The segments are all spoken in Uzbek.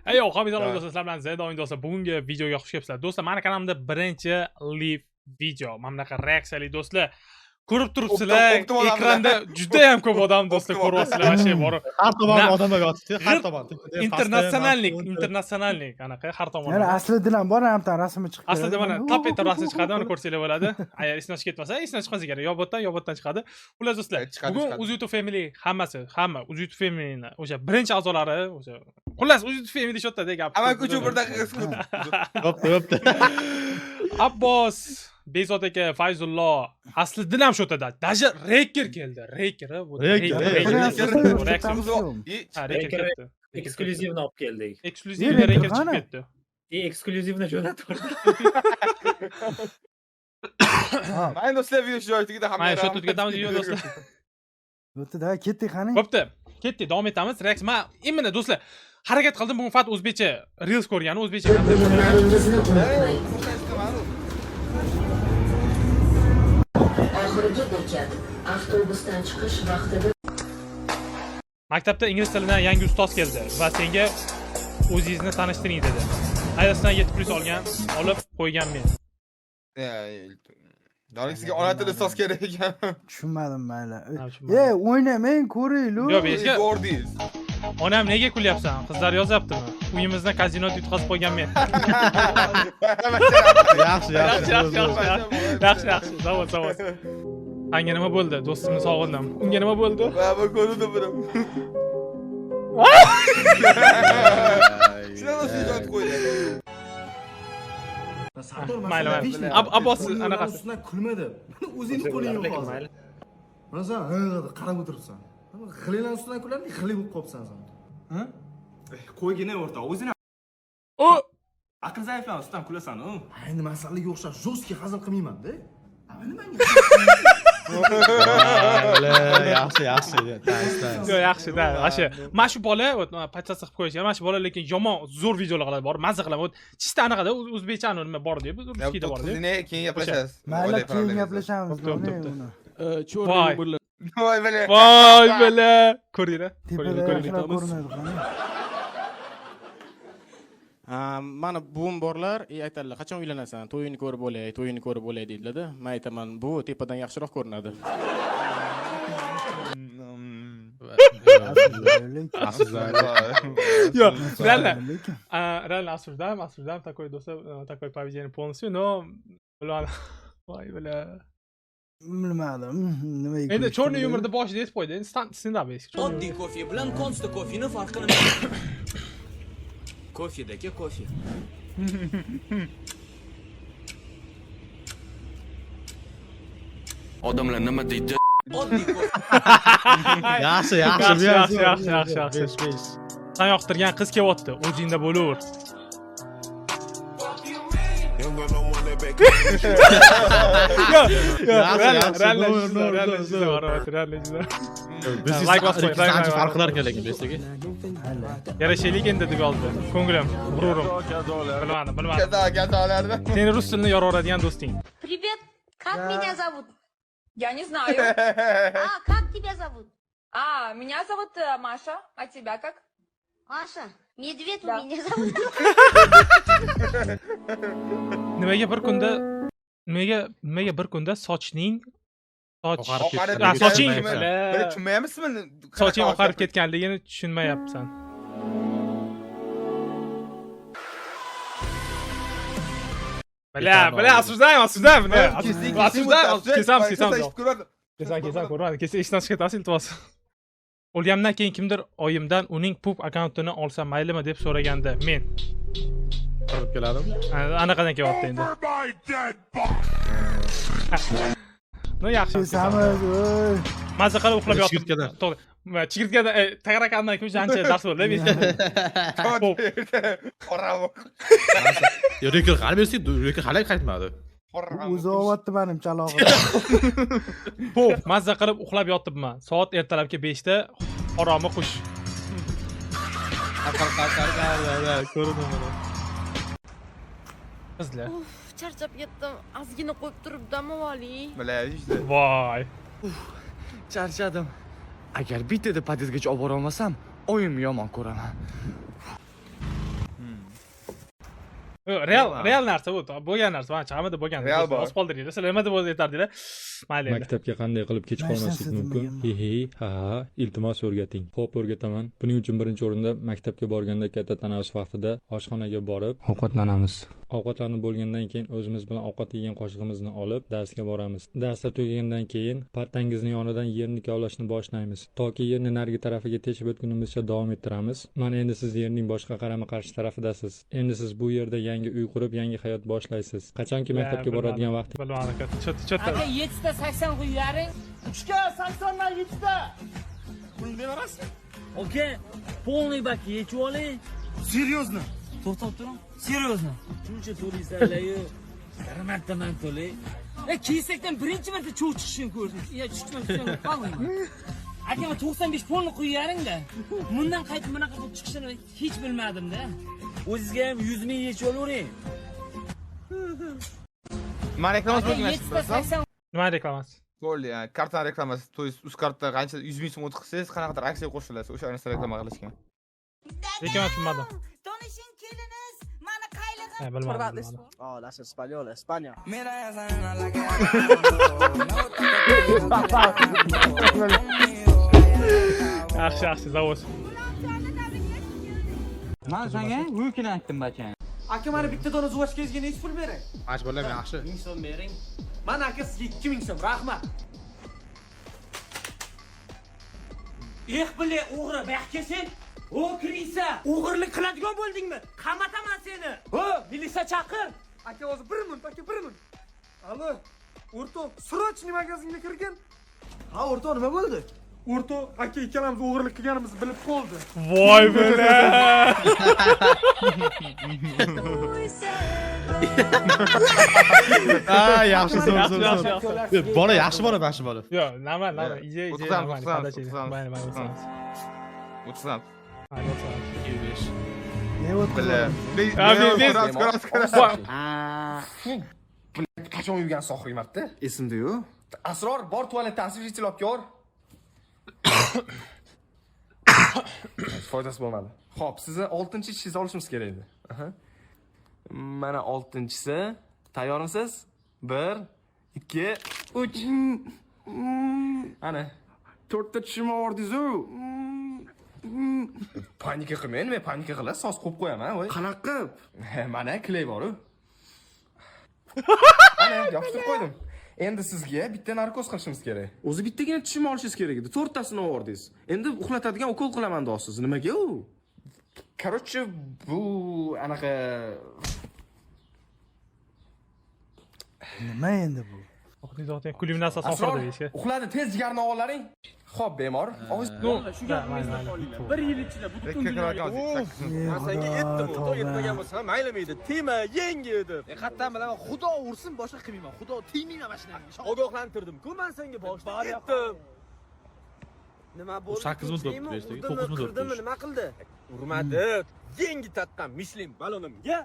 Ey, hamidon do'stlar, sizlar bilan Zayda o'yin do'stlar. Bugungi videoga xush kelibsizlar. Do'stlar, meni kanalimda birinchi live video. Mana bunaqa reaksiyali do'stlar. Ko'rib turibsizlar, ekranda juda ham ko'p odam do'stlar ko'ryapsizlar, vashe bor. Har tomon odamlar yotibdi, har tomon. Internatsionallik anaqa har tomon. Yana aslidan ham bor, hamda rasmi chiqib. Aslida mana tapeta rasmi chiqadi, uni ko'rsanglar bo'ladi. Agar esdan chiqib ketmasa, esdan chiqmasa kerak. Yo botdan chiqadi. Xullas do'stlar, bugun Uzyutu Family hamma Uzyutu Family'ni o'sha birinchi a'zolari, o'sha xullas Uzyutu Family shotda gap. Hamma uchun bir daqiqa sukut. Bo'pti. Abbos, Bezod aka, Fayzullo, aslidan ham shotada. Даже Reker keldi. Reker. Eksklyuzivni olib keldik. Eksklyuzivni Reker chiqib ketdi. Eksklyuzivni jo'natib Mana do'stlar video joyida hamma. Mana shu ketamiz do'stlar. O'tida ketdik qani. Bo'pti. Ketdik, davom etamiz. Reaks men imini do'stlar harakat qildim bugun faqat o'zbekcha reels ko'rgani, o'zbekcha. Oxirgi bekat avtobusdan chiqish vaqtida Maktabda ingliz tilidan yangi ustoz keldi va senga o'zingizni tanishtiring dedi. Ayrasidan 7+ olib qo'ygan men. Dolik sizga ona tili ustoz kerak ekan. Tushunmadim mayli. O'ynamang, ko'ringlar. Yo'q, beshga Bo'rdingiz. onam nega kulyapsan? Qizlar yozyaptimi? Uyimizni kazinoga yutqazib qo'ygan men. Yaxshi. Zavod. Senga nima bo'ldi? Do'stimni sog'indim. Unga nima bo'ldi? Va bu ko'rdim buni. Shuna do'stlar qo'ydi. Mayli. Abbos anaqasi. Ustidan kulmadi. O'zingni qo'ling yo'q hozir. Mana sen qarab o'tiribsan. Xilinglar ustidan kulading, xili bo'lib qolibsan sen. Ha? Qo'ygina o'rtoq, o'zini O aql zaiflarni ustidan kulasan-ku. Endi masalaga o'xshab jo'ski hazil qilmayman-da. Nimanga? Yaxshi. Yo'q, yaxshi-da. Asha, mana shu bola, patchasi qilib qo'yishgan. Mana shu bola lekin yomon, zo'r videolar qiladi, bor, mazza qiladi. Chista anaqada o'zbekchani nima bor deb, ruskiyda bor deb. Keyin gaplashasiz. Mayli, keyin gaplashamiz. Voy bale. Ko'ringlar. Mana buvim borlar, aytadilar, qachon uylanasan? To'yini ko'rib bo'lay, deydilar-da. Men aytaman, bu tepadan yaxshiroq ko'rinadi. Yo'q, реально осуждаем такое поведение полностью, но voy bala. Bilmadim. Nimaga? Endi chorniy yumurda boshida yetib qo'ydi. Endi stand-up eski. Oddiy kofe bilan konsta kofeni farqini nima? Kofedagi kofe. Odamlar nima deydi? Oddiy kofe. Yaxshi. Sen yoqtirgan qiz kelyapti. O'zingda bo'laver. Farqlar kerak bizga. Yarashaylik endi deb oldi. Ko'nglim, g'ururim. Bilmadim. Gazalarda. Seni rus tilini yoraveradigan do'sting. Привет, как меня зовут? Я не знаю. Как тебя зовут? Меня зовут Маша, а тебя как? Маша, медведь у меня зовут. Nimaga bir kunda soching Buni tushunmayapsizmi? soching oqarib ketganligini tushunmayapsan. Bля, осуждаем. Kesam, ko'radi. Kesa ishdan chiqib ketasiz, iltimos. O'lgandan keyin kimdir oyimdan uning pup akkauntini olsa maylimi deb so'raganda men Qarab keladim. Anaqadan kelyapti endi. No yaxshi. Mazza qilib uxlab yotdim. To'g'ri. Chigirtkada tagarakandan ko'cha ancha dars bo'ldi bizda. Reker qalb bersak, reker qalay qaytmadi. O'zi ovatdi menim chalog'im. Pop, mazza qilib uxlab yotibman. Soat ertalabki 5 da oromi xush. Ko'rdim mana. Qizlar. Charchab ketdim. Ozgina qo'yib turibdimi, vali? Bilasizda. Voy. Charchadim. Agar bitta podyezdgacha olib bora olmasam, oyimni yomon ko'raman. real narsa bu. Bo'lgan narsa. Mana chamada bo'lgan. Real bor. O'z qoldiringlar. Sizlar nima deb aytardinglar? Mayli. Maktabga qanday qilib kech qolmaslik mumkin? He, ha, iltimos o'rgating. Xo'p, o'rgataman. Buning uchun birinchi o'rinda maktabga borganda katta tanaffus vaqtida oshxonaga borib ovqatlanamiz. Ovqatlanib bo'lgandan keyin o'zimiz bilan ovqat yegan qoshig'imizni olib darsga boramiz. Darslar tugagandan keyin partangizni yonidan yerni kavlashni boshlaymiz. Toki yerni narigi tarafiga teshib o'tgunimizcha davom ettiramiz. Mana endi siz yerning boshqa qarama-qarshi tarafidasiz. Endi siz bu yerda yangi uy qurib, yangi hayot boshlaysiz. Qachonki maktabga boradigan vaqt Bilmadim aka. Chota. Aka 7 ta 80 qo'yaring. 3 ga 80 dan 7 ta. Pul berasiz? Oka, polniy baki yechib oling. Серьезно? To'xtab turing. Seriozmi? Shuncha to'laysizlar-yu. Bir martaman to'lay. Kesakdan birinchi marta cho'g' chiqishini ko'rdim. Tushdim. Qolmayman. Aka, 95 polni qo'yaring-da. Bundan qaytib bunaqa qilib chiqishini hech bilmadim-da. O'zingizga ham 100 ming yechib olavering. Mana reklama Aka, 7 ta 80 Nima reklamasi? bo'ldi yani kartani reklamasi. To есть uz kartda qancha 100 ming so'm o'tkazsangiz qanaqadir aksiyaga qo'shilasiz. O'sha narsa reklama qilishgan. Lekin men tushunmadim. Tonishing keliniz, mana qaylig'im. Bilmadim. Oh, las español, España. Yaxshi, zavod. Men senga uykini aytdim bachang. Aka, mana bitta dona zuvashkangizga necha pul beray? Mach bo'lam yaxshi. 1000 so'm bering. Mana aka sizga 2000 so'm, rahmat. bile o'g'ri, baxtga sen. O kirisa, o'g'irlik qiladigan bo'ldingmi? Qamataman seni. Ho, militsiya chaqir. Aka, o'zi 1 minut, aka 1 minut. Alo, o'rtoq, срочный magazinga kirgan. Ha, o'rtoq, nima bo'ldi? O'rtoq, aka ikkalamiz o'g'irlik qilganimizni bilib qoldi. Voy bela. Yaxshi so'z. Bola yaxshi bola, baxshi bola. Yo, normal. Ije. O'tsan. Ne o'tdi? Qachon uygan soxri marta? Esimda-yu. Asror, bor tualetdan osvetlab olib kel. Foydasi bo'lmadi. Xo'p, sizni 6-chi olishimiz kerak edi. Mana 6-chisi. Tayyormisiz? 1, 2, 3. Ana, 4ta tushirma ordingiz-ku. Panika qilmang, men panika qilib sos qo'yib qo'yaman, voy. Qanaqa qilib? Mana kley bor-ku. Ana, yopishtirib qo'ydim. Endi sizga bitta narkoz qilishimiz kerak. O'zi bittagina tushirma olishingiz kerak edi. 4tasini o'rdingiz. Endi uxlatadigan ukol qilaman deysiz. Nimaga u? Короче, bu anaqa Nima endi bu? Zotan kulminatsiya sohirda deysiz. Uxladi, tez jigarni olaring. Xo'p, bemor. Shu gapingizdan qolinglar. 1 yil ichida butun dunyoga. Men senga yetdim, to'y yetmagan bo'lsa, maylimidi. Tema yangi edi. Qattan bilaman, xudo ursin, boshqa qilmayman. Xudo tegmayman mashinamga. Ogohlantirdim-ku men senga boshqa yetdim. Nima bo'ldi? 8 minut bo'ldi, 9 minut bo'ldi. Nima qildi? Urmadi. Yangi taqqan Michelin balonimga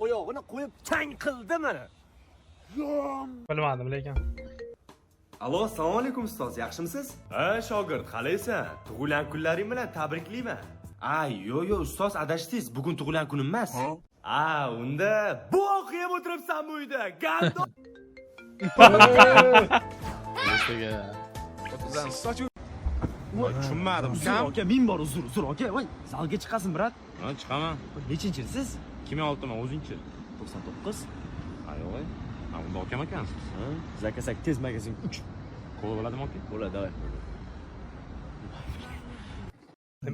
oyog'ini qo'yib chang qildi mana. Bilmadim lekin. Alo, assalomu alaykum ustoz, yaxshimisiz? Ha, shogird, qalaysan? Tug'ilgan kunlaring bilan tabriklayman. Ay, yo, ustoz, adashdingiz. Bugun tug'ilgan kunim emas. Unda bu o'qiyam o'tiribsan bu uyda. Galdo. Tushunmadim. Aka, men bor uzr aka. Voy, zalga chiqasin, brat. Ha, chiqaman. Nechinchisiz? 2006man, o'zingchi. 99. Ayoy. Ha, unda akam ekansiz. Zakasak tez magazin 3. Qo'l bo'ladimi aka? Bo'ladi, davay.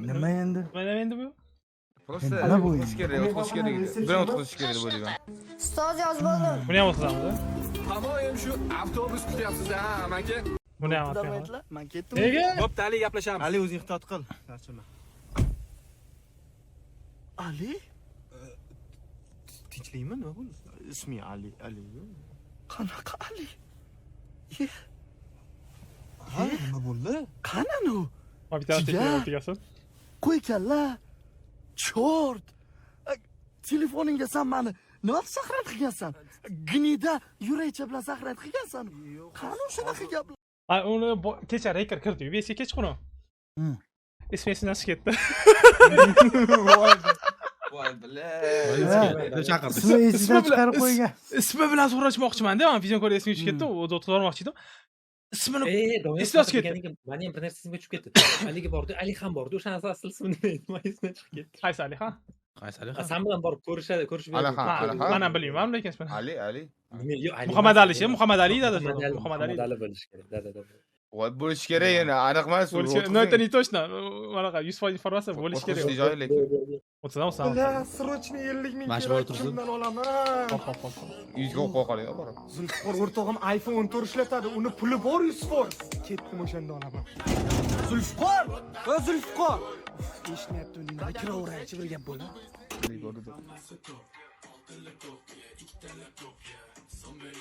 Nima endi? Mana endi bu. Просто Nima bu o'tkazish kerak, o'tkazish kerak edi. Bilan o'tkazish kerak edi bu deyman. Ustoz yozib oldim. Buni ham o'qizamiz. Hamoyim shu avtobus kutyapsiz-a, amaki. Buni ham o'qiymiz. Men ketdim. Nega? Xo'p, Ali gaplashamiz. Ali, o'zing ehtiyot qil. Charchama. Ali? Tinchlikmi, nima bo'ldi? Ismi Ali. Qanaqa Ali? Ha, nima bo'ldi? Qani u? Bittasi. Qo'y kalla. Chort. Telefoningga sen meni nima saqrat qilgansan? Gnida yurakcha bilan saqrat qilgansan. Qani shunaqa gaplar? Uni kecha rekord kirdi. UBSga kechqurun. Esmasidan chiqib ketdi. voy bilash chaqirdi. ismi esidan chiqarib qo'ygan. Ismi bilan so'rashmoqchimanda, men video ko'rib esimga tushib ketdi, o'zi o'tib olmoqchi edim. Ismini eslashga ketdi. Meni ham bir narsa esimga tushib ketdi. Haligi bordi, Ali ham bordi. O'shanasi asl ismini nima esimdan chiqib ketdi. Qaysi Ali, ha? Qaysi Ali? Sen bilan borib ko'rishib Men ham bilmayman lekin ismini. Ali Muhammad Ali shi, Muhammad Ali dedi. Muhammad Ali bo'lishi kerak. Da. voy bo'lish kerak yana aniq emas No, это не точно. Manaqa 100% informatsiya bo'lish kerak. joy lekin 30 Срочный 50 ming Mashina kerak, o'tirsin. kimdan olaman? yuzga o'qib qo'ying borib Zulfiqor o'rtog'im iPhone 14 ishlatadi, uni puli bor 100%. Ketdim o'shanda olaman. Zulfiqor! Va Zulfiqor! Eshitmayapti unda, kiraveraychi bir gap bo'ldi.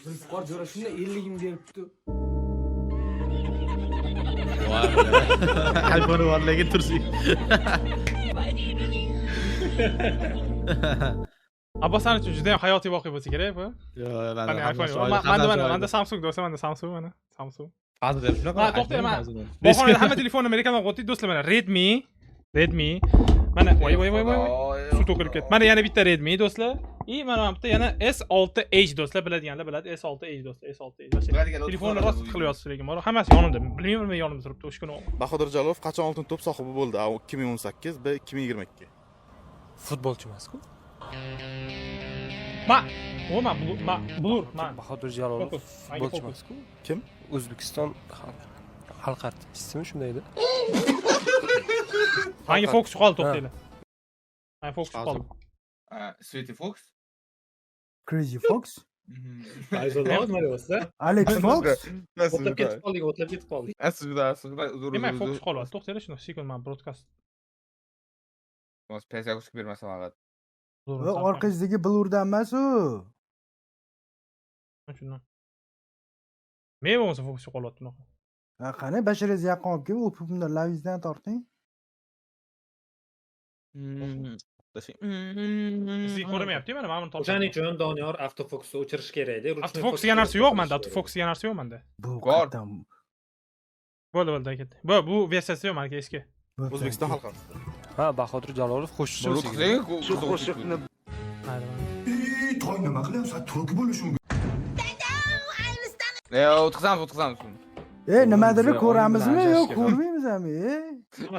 Zulfiqor jo'ra shunda 50 ming beribdi. iPhone bor lekin tursin. Abbosani uchun juda ham hayotiy voqea bo'lsa kerak bu. Yo'q, Manda Samsung do'stlar, manda Samsung mana, Samsung. Hozir shunaqa. Ha, to'xtang, men bahorda hamma telefonini Amerikadan o'tdik do'stlar, mana Redmi. Mana voy. Suv to'kilib ketdi. Mana yana bitta Redmi do'stlar. Mana bu yerda yana S6H do'stlar, biladiganlar biladi. S6H do'stlar, S6H. Telefonni rost qilyapsiz lekin bor. Hammasi yonimda. Bilmayman yonimda turibdi o'sha kuni. Bahodir Jalolov qachon oltin to'p sohibi bo'ldi? 2018 va 2022. Futbolchi emas-ku. Blur. Bahodir Jalolov futbolchi emas-ku. Kim? O'zbekiston xalq artistimi shunday edi. Hangi fokus qoldi to'xtaylar. Hangi fokus qoldi? Sweetie Fox Crazy Fox? Ayzolov nima deyapsiz? Alex Fox? O'tlab ketib qoldik. Aslida Nima fokus qoldi? To'xtaylar shuni sekund men broadcast. O'z PSga bermasam faqat. Va orqasidagi blurdan emas u. Shundan. Men bo'lsa fokus qolyapti bunaqa. Ha, qani basharangiz yaqin olib kelib, o'pimdan lavizdan torting. Siz ko'rmayapti mana buni topib. O'shaning uchun Doniyor avtofokusni o'chirish kerak edi. Avtofokus degan narsa yo'q menda, avtofokus degan narsa yo'q menda. Bu qadam. Bo'ldi, ketdi. Bu versiyasi yo'q menga eski. O'zbekiston xalqi. Ha, Bahodir Jalolov qo'shiqchi. Shu qo'shiqni To'y nima qilyapsan? Turk bo'lish mumkin. o'tkazamiz. Nimadir ko'ramizmi yo ko'rmaymizmi?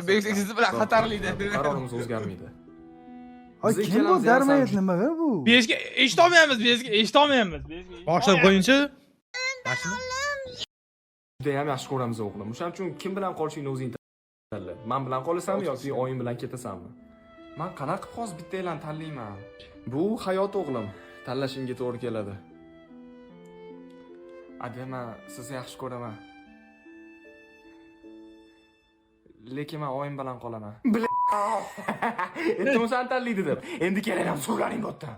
Beksiz bilan xatarlida. Qarorimiz o'zgarmaydi. Ay, kim bu darmayat nima bu? Bezga eshitolmaymiz. Boshlab qo'yingchi. Juda ham yaxshi ko'ramiz o'g'lim. O'shaning uchun kim bilan qolishingni o'zing tanla. Men bilan qolasanmi yoki oyim bilan ketasanmi? Men qanaqa qilib hozir bittalarni tanlayman? Bu hayot o'g'lim. Tanlashimga to'g'ri keladi. Aga, men sizni yaxshi ko'raman. Lekin men oyim bilan qolaman. Endi o'zan tanlaydi deb. Endi kelaman so'raning bo'tdan.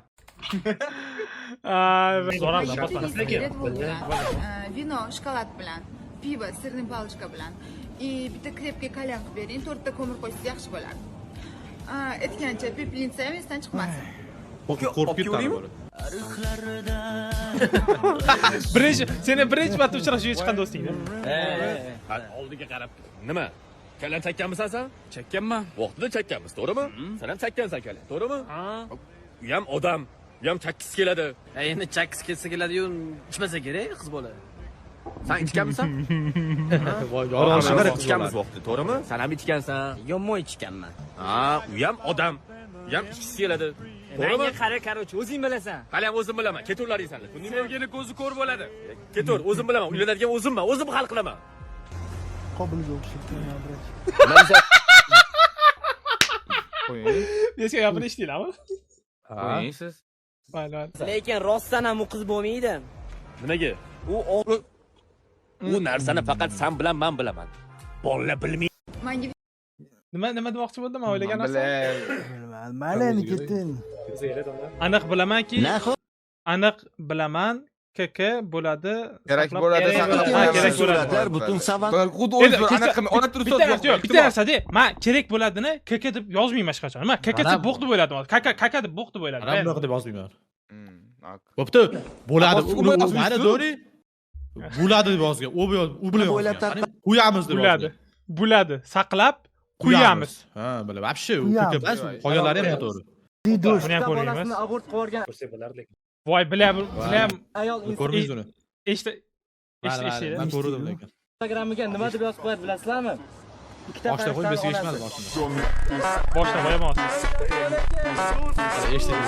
Vino, shokolad bilan, pivo, sirniy palochka bilan. Bitta krepkий kalyan qilib bering, 4 ta ko'mir qo'ysangiz yaxshi bo'ladi. Aytgancha peplinsa ham esdan chiqmasin. Qo'rqib ketdim. Seni birinchi marta uchrashuvga chiqqan do'stingda. Oldiga qarab. Nima? Kallan chakkanmisan sen? Chakkanman. Vaqtida chakkanmiz, to'g'rimi? Sen ham chakkansan kallan, to'g'rimi? Ha. U ham odam, u ham chakkisi keladi. Endi chakkisi kelsa keladi-yu, ichmasa kerak, qiz bola. Sen ichganmisan? Voy, yorishib ichganmiz vaqtida, to'g'rimi? Sen ham ichgansan. Yomon ichganman. Ha, u ham odam, u ham ichkisi keladi. Menga qara, qarochi, o'zing bilasan. Hali ham o'zim bilaman. Keturlaring senlar. Sevgini ko'zi ko'r bo'ladi. Ketur, o'zim bilaman. Uylanadigan o'zimman, o'zim hal qilaman. Qobilga o'xshaydi brach. Bezga gapini eshitdinglarmi? Qo'yingsiz. Mayli. Lekin rostdan ham u qiz bo'lmaydi. Nimaga? U narsani faqat sen bilan men bilaman. Bolalar bilmaydi. Nima demoqchi bo'ldim men o'ylagan narsa? Mayli, endi ketding. Aniq bilaman. KK bo'ladi. Kerak bo'ladi, saqlab kerak bo'ladi. Butun savat. Ona turib so'z yo'q. Bitta narsa-da, men kerak bo'ladini KK deb yozmayman hech qachon. Men KK deb bo'q deb o'yladim. KK deb bo'q deb o'yladim. Men bunaqa deb yozmayman. Bo'pti. Bo'ladi. Mayli, do'ri. Bo'ladi deb yozgan. U bilan yozgan. Qo'yamiz deb yozgan. Bo'ladi. Saqlab qo'yamiz. Ha, bilib. Вообще, u KK emas, qolganlari ham to'g'ri. Buni ham ko'rmaymiz. abort qilib yuborgan Ko'rsak bo'lardi lekin. Voy, bilam. ayol Ko'rdingiz uni? Eshitdi. Men ko'rdim lekin. Instagramiga nima deb yozib qo'yadi bilasizlarmi? Ikkita Boshda qo'yib farishtaning besiga eshitmadi onasi. boshida. Boshda qo'yaman. Eshitdim.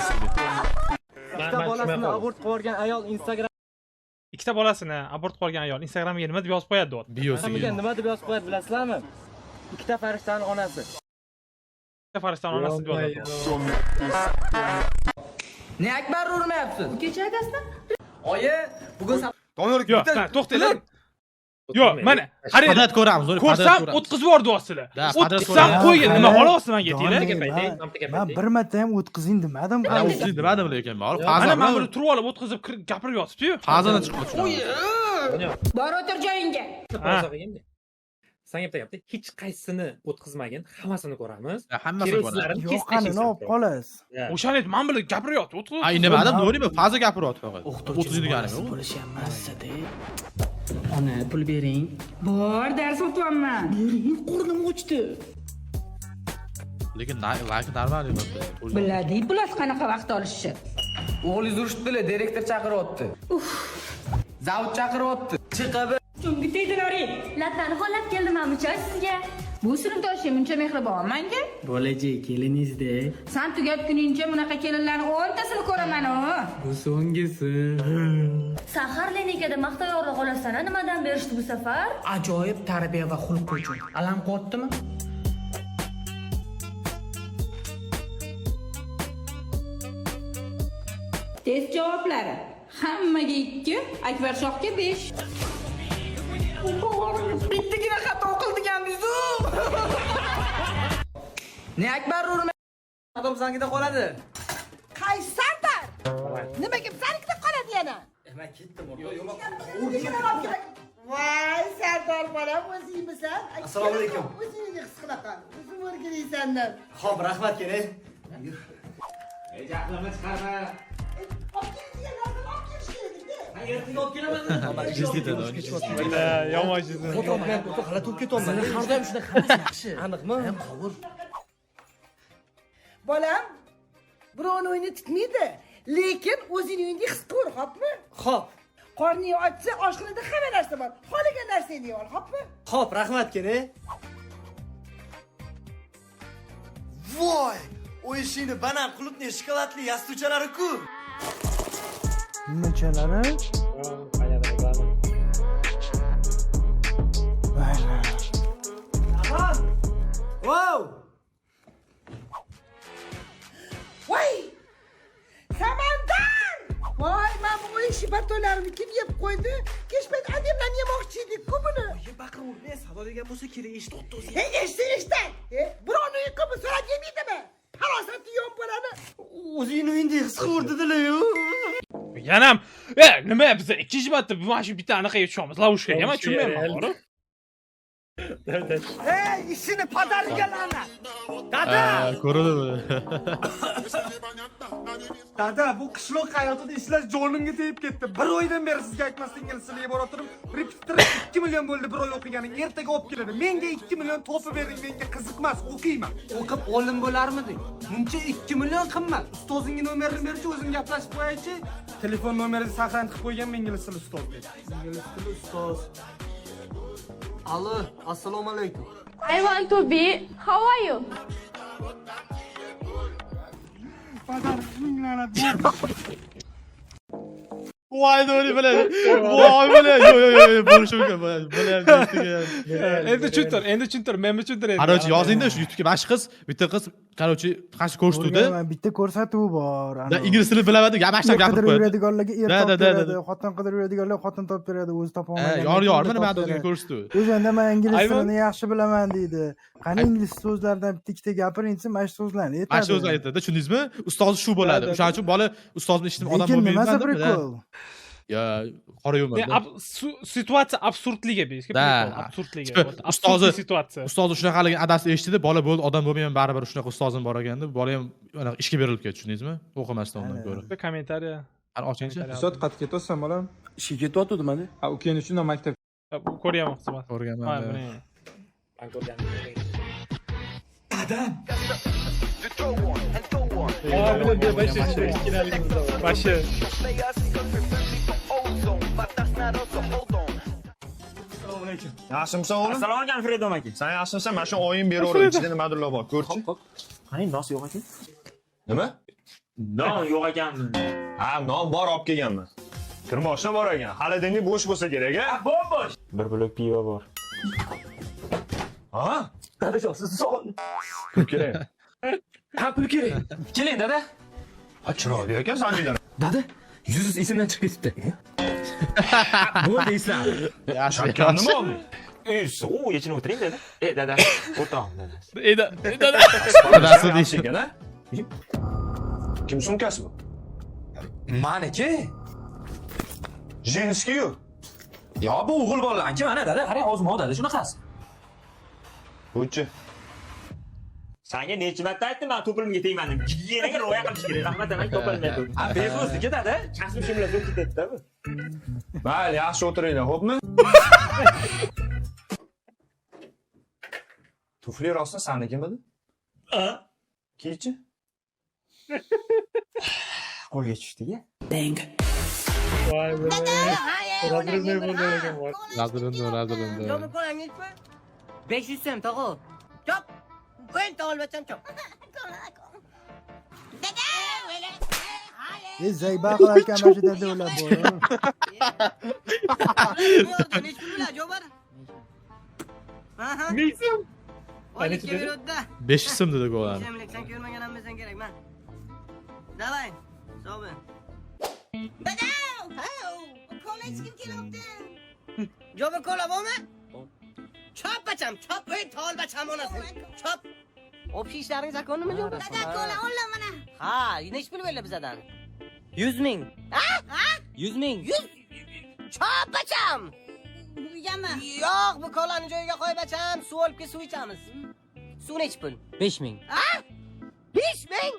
Ikkita bolasini abort qilib yuborgan ayol Instagram Ikkita bolasini abort qilgan ayol Instagramiga nima deb yozib qo'yadi deyapti. Biosiga. nima deb yozib qo'yadi bilasizlarmi? Ikkita farishtaning onasi. Ikkita farishtaning onasi deb yozadi. Ne akbar urmayapsiz? Kecha aytasizlar. Oyi, bugun Donor Yo'q, to'xtanglar. Yo'q, mana qarang. Qadrat ko'ramiz. Ko'rsam o'tkazib yubordi deyapsizlar. O'tkazsam qo'ying, nima xolos menga deylar. men bir marta ham o'tkazing demadim. Mana o'tkazing demadim lekin. Mana Mana men buni turib olib o'tkazib gapirib yotibdi-yu. Fazadan chiqib chiqadi. Bor o'tir joyingga. Sen gapda hech qaysini o'tkazmagin, hammasini ko'ramiz. Hammasini ko'ramiz. Yo'q, qani olib qolasiz. O'shani men bilan gapirib yotib o'tkazib. Ay, nimadan do'rimi? Faza gapiryapti faqat. O'tkazing deganim yo'q. Bo'lishamasda. Ona, pul bering. Bor, dars o'tyapman. Bering, qornim ochdi. Lekin like normal emas. Biladi, bular qanaqa vaqt olishni. O'g'lingiz urishdilar, direktor chaqiryapti. Zavod chaqiryapti. Chiqib Chungi tegdilaring. Latlarni xollab keldim amuchoy sizga. Bu sinfdoshim muncha mehribon menga. Bolaji, kelinisda. Sen tugatguningcha bunaqa kelinlarning 10tasini ko'raman-ku. Bu so'nggisi. Sahar klinikada maqta yorliq olasan, nimadan berishdi bu safar? Ajoyib tarbiya va xulq uchun. Alam qilyaptimi? Test javoblari. Hammaga 2, Akbar shohga 5. Bittagina xato qildiganmiz-ku. Ne akbar urma. Adam sangida qoladi. Qaysi Sardar? Nimaga biznikida qoladi yana? Men ketdim o'rta. Voy, Sardor bolam, o'zingmisan? Assalomu alaykum. O'zingni his qilasan. O'zim o'rganaysandan. Xo'p, rahmat keling. Jahlimni chiqarma. Ertaga olib kelaman. Yomon chizdim. Fotomen, hali to'p ketyapman. Har doim shunaqa hammasi yaxshi. Aniqmi? Qovur. Bolam, birovni o'yini tutmaydi, lekin o'zing uyingda his ko'r, xo'pmi? Xo'p. Qorning ochsa, oshxonada hamma narsa bor. Xohlagan narsangni ol, xo'pmi? Xo'p, rahmat keling. Voy, o'yishingni banan qulupli shokoladli yastovchalari-ku. Nimachalari? Wow! Voy! Samandar! Voy, men bu o'yin batolarimni kim yeb qo'ydi? Kech payt adamdan yemoqchi edik-ku buni. Baqiruvni sado degan bo'lsa kerak eshitib o'tdi. Eshitdi. Birovni uyqimi so'rab yemaydimi? Farosati yo'q bo'ladi. O'zingni uyingda his qildilar-yu. Yanam, nima biz ikkinchi marta bu mana shu bitta anaqaga tushamiz. Lavushkaga men tushunmayman, to'g'ri? Hey, ishini padariga la'nat. Dada! Ko'radimi? Dada, bu qishloq hayotida ishlash jonimga tegib ketdi. Bir oydan beri sizga aytmasdan inglizcha yeb o'tirib, repetitor 2 million bo'ldi bir oy o'qiganing. Ertaga olib keladi. Menga 2 million topib bering, menga qiziqmas, o'qiyman. O'qib olim bo'larmiding? Buncha 2 million qimmat. Ustozingning nomerini berchi, o'zing gaplashib qo'yaychi. Telefon nomeringizni saqlanib qo'ygan ingliz tili ustoz dedi. Ingliz tili ustoz. Allo, assalomu alaykum. I want to be. How are you? Voy, do'li biladi. Voy, biladi. Yo'q, bo'lishi mumkin. Bo'lyapti. Endi tushuntir, men tushuntiray. Qarochi yozingda shu YouTube'ga mana shu qiz, bitta qiz, qarochi qarshi ko'rsatuvdi. Bitta ko'rsatuv bor. Ingliz tilini bilamadi, gapashdan gapirib qo'yadi. Yuradiganlarga er topib beradi, xotin qidirib yuradiganlar xotin topib beradi, o'zi topa olmagan. Yormi nima o'zini ko'rsatuv. O'shanda men ingliz tilini yaxshi bilaman deydi. Qani ingliz so'zlardan bitta gapiring, mana shu so'zlarni aytadi. Mana shu so'zlarni aytadi, tushundingizmi? Ustozi shu bo'ladi. O'shaning uchun bola ustozni eshitib odam bo'lmaydi. bo'lmaydi. Nimasi prikol? Ya, qora yumor. Situatsiya absurdliga bezga absurdliga. Ustozi situatsiya. Ustozi shunaqaligini adasi eshitdi, bola bo'ldi, odam bo'lmayman, baribir shunaqa ustozim bor ekanda, bola ham anaqa ishga berilib ketdi, tushundingizmi? O'qimasdan undan ko'ra. Bir kommentariya. Qani ochingchi. Soat qayerga ketyapsan bolam? Ishga ketyapti mana. Ha, u keyin shunday maktab Ko'ryapman xizmat. Ko'rganman. Men ko'rganim. Dadam. Başı. Yaxshimisan o'g'lim? Assalomu alaykum Fredo aka. Sen yaxshimisan? Mana shu oyim beraveradi. Ichida nimadirlar bor, ko'rchi. Qani nos yo'q ekan? Nima? Non yo'q ekan. Ha, non bor olib kelganman. Kirmoshna bor ekan. Xolodilnik bo'sh bo'lsa kerak, a? Bo'sh. Bir blok pivo bor. Ha? Dadajon, siz sog'. Pul kerak. Ha, pul kerak. Keling, dada. Ha, chiroyli ekan saninglar. Dada, yuzingiz esimdan chiqib ketibdi. Bo'ldi eslam. Yaxshi, nima oldi? So'v yechinib o'tiring dada. Dada, o'tiring dada. Dada. Dadasi deyishgan, a? Kim sumkasi bu? Maniki. Jenskiyu. Yo, bu o'g'il bolalarniki mana dada. Qarang, ozmo dada, shunaqasi. Bo'chi. Senga necha marta aytdim men to'pilimga tegman deb. Yeniga ro'ya qilish kerak. Rahmat demak to'pilmaydi. A, befo'zniki dada. Kasb kimlar o'tib ketdi bu. Mayli, yaxshi o'tiringlar, xo'pmi? Tufli rostdan sanigimidi? Kiychi. Qo'lga tushdi-ya. Vay be. Razırındı burada ekan bor. Razırındı. Jo'mi qo'langiz 500 so'm tog'o. Chop. O'yin olmasam chop. Zayba qilarkan mashinada ular bor. Neysin? Hani dedi? 500 so'm dedi qo'lani. Sen ko'rmagan hammasan kerak men. Davay. Sog' bo'l. Dadam! Kola ichgim kelyapti. Jo'mi kola bormi? Chop bacham, chop o'yin tolbacham onasi. Chop. Общий ishlaring zakonimi yo'q? Dada kola olam mana. Ha, nech pul berdi bizadan? 100 ming. Ha? 100 ming. 100. Chop bacham. Uyama. Yo'q, bu kolani joyiga qo'y bacham, suv olib ke suv ichamiz. Suv nech pul? 5 ming. Ha? 5 ming?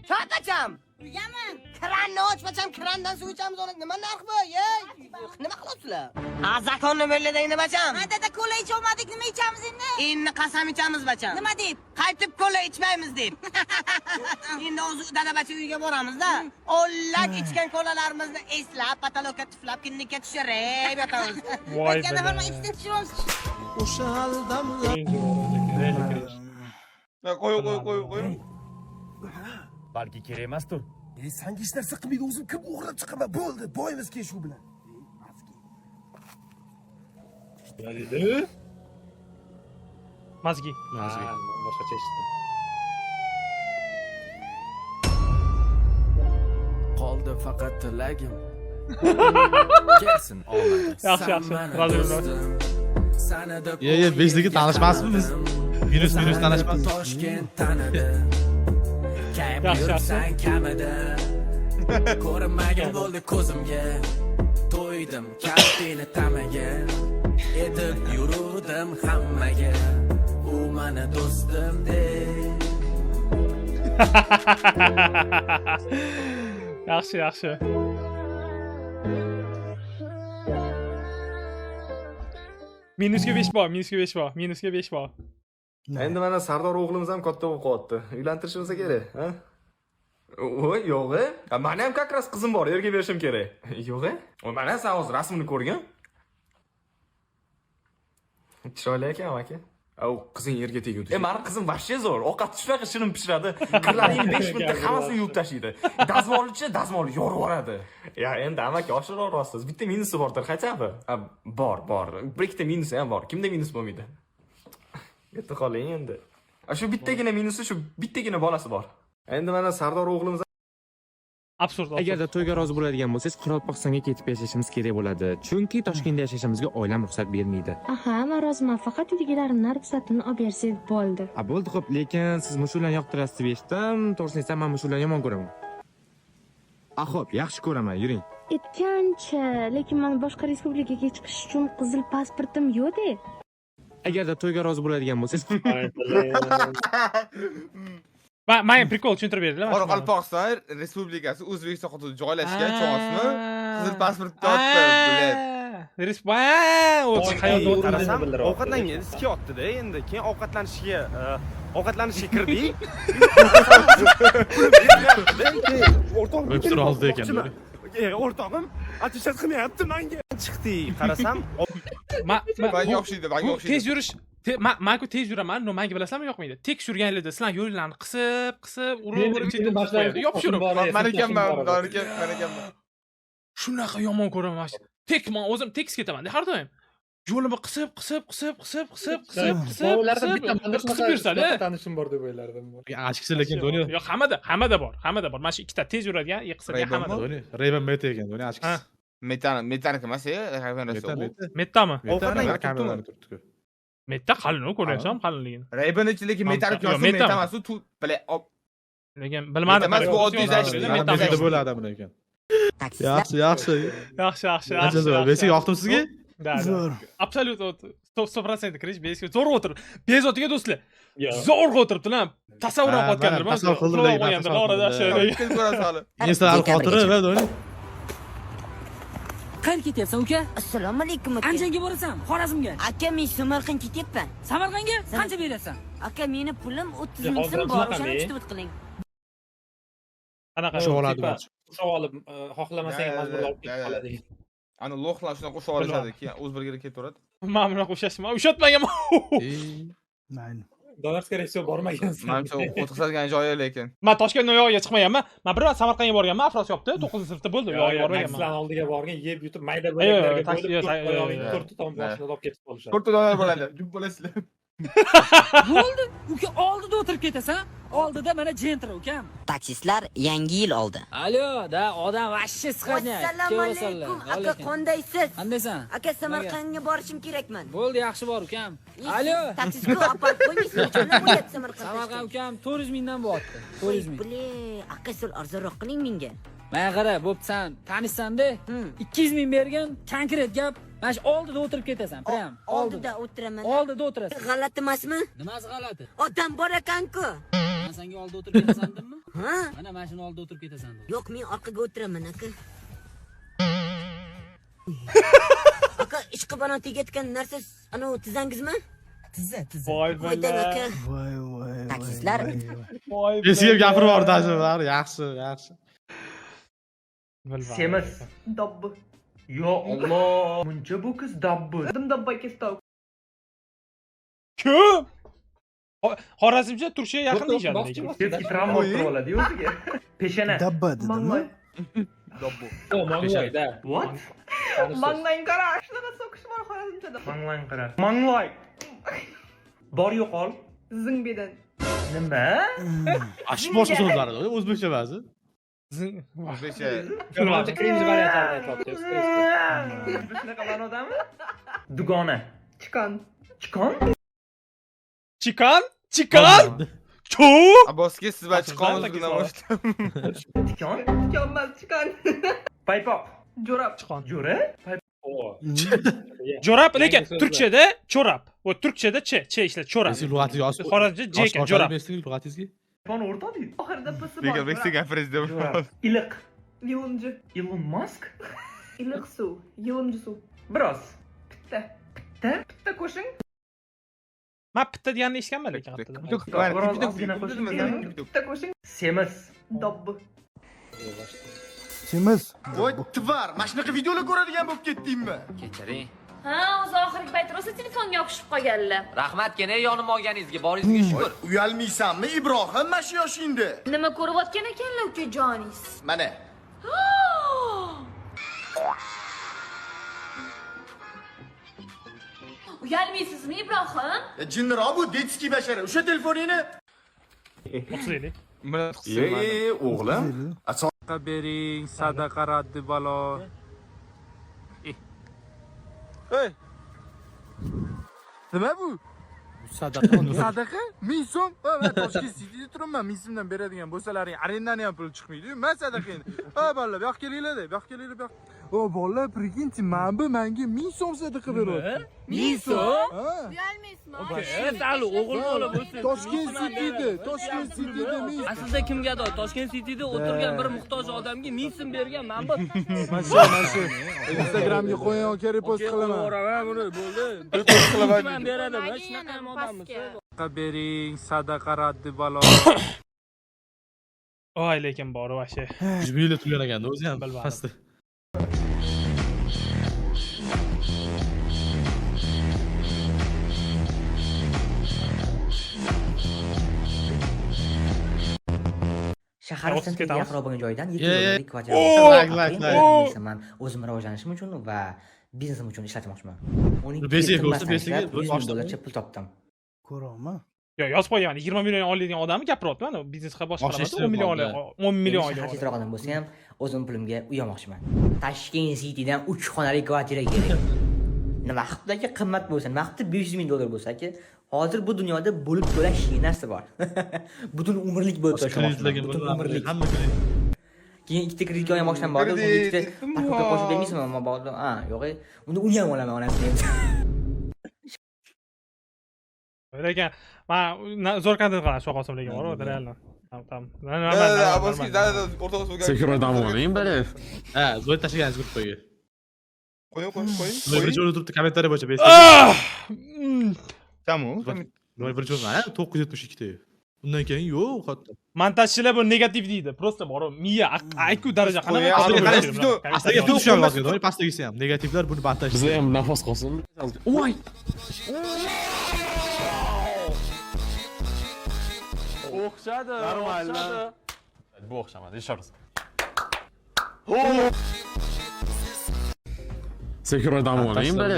Chop bacham. Uyama. Kranni och bacham, krandan suv ichamiz. Nima narx bu? Ey, nima qilyapsizlar? Ha, zakonni bellading nima bacham? Ha, dada kola icholmadik, nima ichamiz endi? Endi qasam ichamiz bacham. Nima deb? Qaytib kola ichmaymiz deb. Endi o'zi dada bacham uyga boramiz-da. O'nlab ichgan kolalarimizni eslab, patologga tuflab, kinnikka tushirib yotamiz. Voy be. O'sha aldamlar. Qo'y. Balki kerak emasdir. Senga hech narsa qilmaydi, o'zim kim o'g'irlab chiqaman. Bo'ldi, boyimiz keyin shu bilan. Mazgi. Boshqacha eshitdim. Qoldi faqat tilagim. Kelsin omad. Yaxshi. Razırındı. Ye, bezdagi tanishmasmiz. Minus tanishmas. Toshkent tanidi. Yaxshi. Sen kamida. Ko'rinmagan bo'ldi ko'zimga. To'ydim kaltini tamaga. Edib yurdim hammaga. U meni do'stim deb. Yaxshi. Minusga 5 bor. Endi mana Sardor o'g'limiz ham katta bo'lib qoldi. Uylantirishimiz kerak, ha? Voy, yo'q-e. Meni ham как раз qizim bor, erga berishim kerak. Yo'q-e. Mana sen hozir rasmini ko'rgan. Chiroyli ekan aka. Au, qizing yerga teguvdi. Meni qizim vashcha zo'r. Ovqat shunaqa shirin pishiradi. Kirlaring 5 minutda hammasini yuvib tashlaydi. Dazmolchi dazmol yorib yuboradi. Ya, endi amaki oshirib rostsiz. Bitta minusi bordir, qaytabi? Bor. Bir ikkita minusi ham bor. Kimda minus bo'lmaydi? Yetib qoling endi. Shu bittagina minusi, shu bittagina bolasi bor. Endi mana Sardor o'g'limiz Absurd. Agarda to'yga rozi bo'ladigan bo'lsangiz, Qoraqalpog'istonga ketib yashashimiz kerak bo'ladi. Chunki Toshkentda yashashimizga oilam ruxsat bermaydi. Aha, men roziman. Faqat uydagilarimning ruxsatini olib bersangiz bo'ldi. Bo'ldi, xo'p, lekin siz mushularni yoqtirasiz deb eshitdim. To'g'risini aytsam, men mushularni yomon ko'raman. Xo'p, yaxshi ko'raman, yuring. Aytgancha, lekin men boshqa respublikaga chiqish uchun qizil pasportim yo'q-da. Agarda to'yga rozi bo'ladigan bo'lsangiz, Men prikol tushuntirib berdilar. Qoraqalpog'iston Respublikasi O'zbekiston hududida joylashgan cho'g'asini qizil pasportda topdi, bilet. qayerda qarasam ovqatlangan iski otdi-da endi. Keyin ovqatlanishga kirdik. O'rtog'im Webster oldi ekan. o'rtog'im atishas qilmayapti menga. Chiqdi, qarasam Menga o'xshaydi, menga o'xshaydi. Tez yurish men-ku tez yuraman, menga bilasizlarmi yo'qmaydi. Tekshirganlarda sizlar yo'llarni qisib, urib chetga qo'yadi. Yopishirib. Men ekanman, men ekanman. Shunaqa yomon ko'raman. Men o'zim tekis ketaman har doim. Yo'limni qisib yursada. Tanishim bor deb o'ylardim. Achkisi lekin Doni. Yo'q, hammada bor. Mana shu ikkita tez yuradigan, qisadigan hammada. Doni, Ray-Ban Meta ekan, Doni achkisi. Metan emas, hayvon rasul. Mettami? Kameralar turibdi-ku. Metta qalin, ko'ryapsan qalinligini. Ray-Ban ichidagi metal yo'q, metan emas, u bile lekin bilmadim. Emas, bu oddiy zashti. Meta bo'ladi buni ekan. Yaxshi. Besiga yoqdim sizga? Zo'r. Absolut 100% kirish besiga zo'r o'tir. Bezotiga do'stlar. Zo'rg'a o'tiribdilar. Tasavvur qilayotganlar. Tasavvur qildim. Orada shunday. Eslar xotiri va Doni. Qayerga ketyapsan, uka? Assalomu alaykum aka. Andijonga borasan, Xorazmga. Aka, men Samarqandga ketyapman. Samarqandga qancha berasan? Aka, meni pulim 30 ming so'm bor, o'shani chiqib qiling. Qanaqa Shu oladi. Qo'shib olib, xohlamasang majburlab olib ketib qoladi. Ana lo'qlar shuna qo'shib olishadi, keyin o'z birga ketaveradi. Men buni qo'shasman. Ushatmaganman. Mayli. Dollar skорее всего bormagansan. Menimcha o'tqizadigan joyi lekin. Men Toshkentdan yo'qqa chiqmayapman. Men bir vaqt Samarqandga borganman, Afrosiyobda 9-sinfda bo'ldi. Yo'qqa borganman. Maxlan oldiga borgan, yeb yutib mayda bo'laklarga bo'lib, to'rtta tom boshini olib ketib qolishadi. 4 dollar bo'ladi. Jum bo'lasizlar. Bo'ldi. Uka oldida o'tirib ketasan. Oldida mana jentra ukam. Taksistlar yangi yil oldi. Alo, da odam vashshi siqanya. Assalomu alaykum. Aka, qandaysiz? Qandaysan? Aka, Samarqandga borishim kerakman. Bo'ldi, yaxshi bor ukam. Alo. Taksistga olib qo'ymaysiz, qanday bo'lyapti Samarqandda? Samarqand ukam 400 mingdan bo'lyapti. 400 ming. Bile, aka, sil arzonroq qiling menga. Mana qara, bo'psan, tanishsan-da. 200 ming bergan, konkret gap. Mana shu oldida o'tirib ketasan, prям. Oldida o'tiraman. Oldida o'tirasan. G'alati emasmi? Nimasi g'alati? Odam bor ekan-ku. Men senga oldida o'tirib ketasan-dimi? Ha? Mana mashina oldida o'tirib ketasan. Yo'q, men orqaga o'tiraman, aka. Aka, ishqi bilan tegayotgan narsa ana tizangizmi? Tizza. Voy aka. Voy. Taksistlar. Besiga gapirib yubordi ajablar. Yaxshi. Semiz. Dabbi. Yo Alloh, muncha bu qiz dabbi. Dim dabba kesdi. Kim? Xorazmcha Turkiyaga yaqin deyishadi lekin. Ketki travma o'tirib oladi o'ziga. Peshana. Dabba dedimi? Dabbo. Manglayda. What? Manglang qara, shunaqa so'kish bor Xorazmchada. Manglang qara. Manglay. Bor yo'qol. Zingbedan. Nima? Ashi boshqa so'zlar edi, o'zbekcha ba'zi. O'zbekcha. Hozir cringe variantlarni aytyapti. Shunaqa ma'nodami? Dugona. Chiqon. Chu? Aboski siz va chiqamiz bundan boshdan. Chiqon emas, chiqon. Paypoq. Jo'rab. Jo'ra? Jo'rab lekin turkchada cho'rab. O turkchada che ishlat cho'rab. Siz lug'atiga yozib. Xorazmcha je ekan jo'rab. Lug'atingizga. Qani o'rtadi. Oxirida pisi bor. Lekin Meksika prezidenti. Iliq. Yilunji. Elon Musk. Iliq suv. Yilunji suv. Biroz. Bitta qo'shing. Men bitta deganni eshitganman lekin. Bitta qo'shing. Semiz. Dobbi. Semiz. Voy, tvar, mana shunaqa videolar ko'radigan bo'lib ketdingmi? Kechiring. Ha, o'zi oxirgi payt rosa telefonga yopishib qolganlar. Rahmat, kene yonim olganingizga, boringizga shukr. Uyalmaysanmi, Ibrohim, mana shu yoshingda? Nima ko'rayotgan ekanlar ukajoningiz? Mana. Uyalmaysizmi, Ibrohim? Jinniroq bu detskiy bashara. O'sha telefoningni O'xshaydi. o'g'lim. Sadaqa bering, sadaqa raddi balo. Hey. Nima bu? Sadaqa. Sadaqa? 1000 so'm. Va Toshkent City'da turibman. 1000 so'mdan beradigan bo'lsalaring, arendani ham pul chiqmaydi. Men sadaqa endi. Ha, balla, bu yoqqa kelinglar-da, bu yoqqa kelinglar. O bolalar, прикиньте, menga 1000 so'm sadaqa beryapti. 1000 so'm? Uyalmaysizmi? Sali o'g'il bola bo'lsa. Toshkent City'da, Toshkent City'da 1000. Aslida kimga ado? Toshkent City'da o'tirgan bir muhtoj odamga 1000 so'm bergan men bu. Mana shu. Instagramga qo'yaman, kerak post qilaman. Buni bo'ldi. Post qilaman. Men beradim. Shunaqa ham odammiz. Bering, sadaqa raddi balo. Oy, lekin bor vashe. 100 ming turgan ekanda o'zi ham pastda. Shahar sentrga yaqin bo'lgan joydan 7 dollarlik kvartira man o'zim rivojlanishim uchun va biznesim uchun ishlatmoqchiman. Uning $100 pul topdim. Ko'raman. Yo, yozib qo'yaman. 20 million oladigan odamni gapiryapman. Biznesga boshqa qiladi. 10 million oladi. 10 million oylik. Xatirroq odam bo'lsa ham o'zim pulimga uy olmoqchiman. Tashkent City'dan 3 xonali kvartira kerak. Nima haqdagi qimmat bo'lsa, nima haqda $500,000 bo'lsa-ki, hozir bu dunyoda bo'lib to'lash narsa bor. Butun umrlik bo'lib to'lash. Butun umrlik. Hamma kredit. Keyin ikkita kreditga olmoqchiman bordi. Uni ikkita paketga qo'shib bermaysizmi? Ammo bordi. Ha, yo'q. Uni ham olaman onasiga. Lekin men zo'r kontent qilaman shu qosim lekin bor, realno. Tamam. Aboski o'rtoq so'zga. Sekirdan oling bari. Ha, zo'r tashlagansiz gruppaga. Qo'ying. Birinchi o'rinda turibdi, kommentariy bo'yicha bersangiz. Kamu? Voy birinchi o'rinda 972 ta. Undan keyin yo'q, hatto. Montajchilar bu negativ deydi. Просто bor, miya IQ daraja qanaqa? Astaga tushgan lozim. Do'y pastagisi ham negativlar buni montaj. Bizda ham nafas qolsin. Voy. O'xshadi. Normal. Bu o'xshamadi, еще раз. Sekirdan oling bari.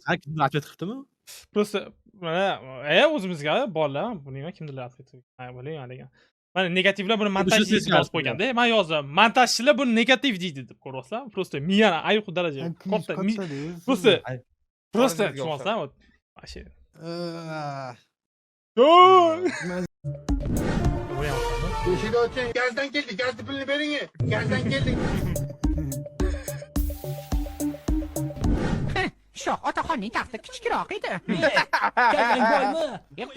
Ha, kimdir atlet qildimi? Просто o'zimizga bolalar, buni nima kimdir atlet qildi. Bo'ling degan. Mana negativlar buni montaj deyib yozib qo'yganda, men yozdim. Montajchilar buni negativ deydi deb ko'ryapsizlar. Просто miyani IQ daraja katta. Просто tushunasizlar? Вообще. Eshik oching, gazdan keldik, gazni pulini bering. Gazdan keldik. Shoh, otaxonning taxti kichikroq edi. Kayling boymi?